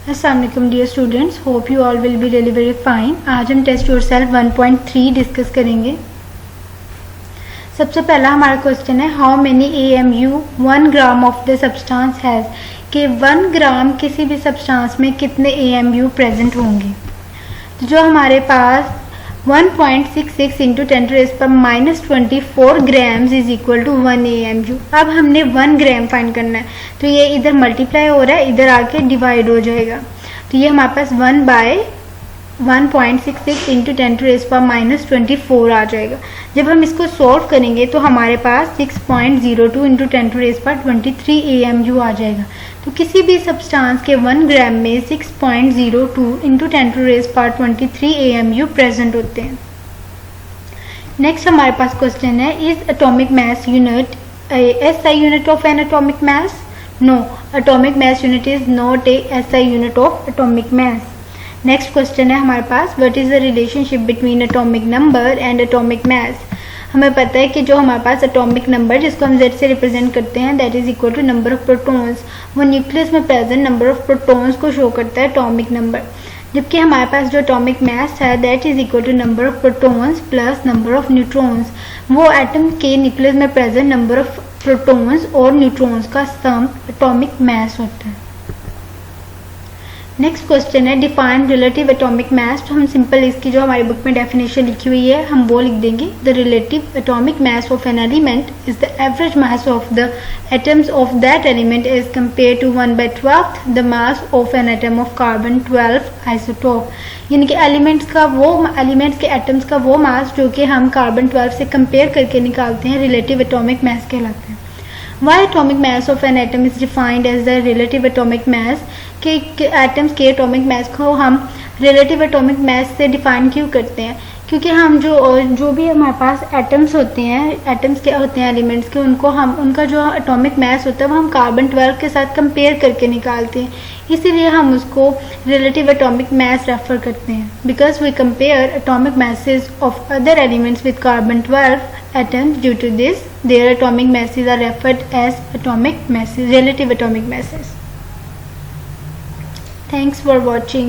अस्सलाम वालेकुम dear students, hope you all will be really very fine. आज हम टेस्ट योरसेल्फ 1.3 डिस्कस करेंगे। सबसे पहला हमारा क्वेश्चन है how many AMU 1 gram of the substance has, कि 1 ग्राम किसी भी सब्सटेंस में कितने AMU प्रेजेंट होंगे। तो जो हमारे पास 1.66 into 10⁻⁻24 grams is equal to 1 AMU। अब हमने 1 ग्राम फाइंड करना है, तो ये इधर मल्टीप्लाई हो रहा है, इधर आके डिवाइड हो जाएगा। तो ये हमारे पास 1/1.66 इंटू 10⁻24 आ जाएगा। जब हम इसको सॉल्व करेंगे तो हमारे पास 6.02 इंटू 10⁻23 AMU आ जाएगा। तो किसी भी सब्सटेंस के 1 ग्राम में 6.02 इंटू 10⁻23 AMU प्रेजेंट होते हैं। नेक्स्ट हमारे पास क्वेश्चन है, is atomic mass unit SI unit of an atomic mass? No, atomic mass unit is not SI unit of atomic mass. Next question है हमारे पास, what is the relationship between atomic number and atomic mass? हमें पता है कि जो हमारे पास atomic number जिसको हम Z से रिप्रेजेंट करते हैं that is equal to number of protons. वो न्यूक्लियस में प्रेजेंट नंबर ऑफ प्रोटॉन्स को शो करता है एटॉमिक नंबर, जबकि हमारे पास जो एटॉमिक मास है that is equal to number of protons plus number of neutrons. वो एटम के न्यूक्लियस में प्रेजेंट नंबर ऑफ प्रोटॉन्स और न्यूट्रॉन्स का सम एटॉमिक मास होता है। नेक्स्ट क्वेश्चन है, डिफाइन रिलेटिव एटॉमिक मास। तो हम सिंपल इसकी जो हमारी बुक में डेफिनेशन लिखी हुई है हम वो लिख देंगे। The relative atomic mass of an element is the average mass of the atoms of that element as compare to 1/12 the mass of an atom of carbon 12 isotope. यानी कि एलिमेंट्स के एटम्स का वो मास जो कि हम कार्बन 12 से compare करके निकालते हैं रिलेटिव एटॉमिक मास कहलाते हैं। Why atomic mass of an atom is defined as the relative atomic mass? कि एटम्स के एटॉमिक मास को हम रिलेटिव एटॉमिक मास से डिफाइन क्यों करते हैं? क्योंकि हम जो भी हमारे पास एटम्स होते हैं, एटम्स के होते हैं एलिमेंट्स के, उनका जो एटॉमिक मास होता है वो हम कार्बन 12 के साथ कंपेयर करके निकालते हैं, इसीलिए हम उसको रिलेटिव एटॉमिक मास रेफर करते हैं। Because we compare atomic masses of other elements with carbon 12 atoms, due to this their atomic masses are referred as atomic masses, relative atomic masses. Thanks for watching.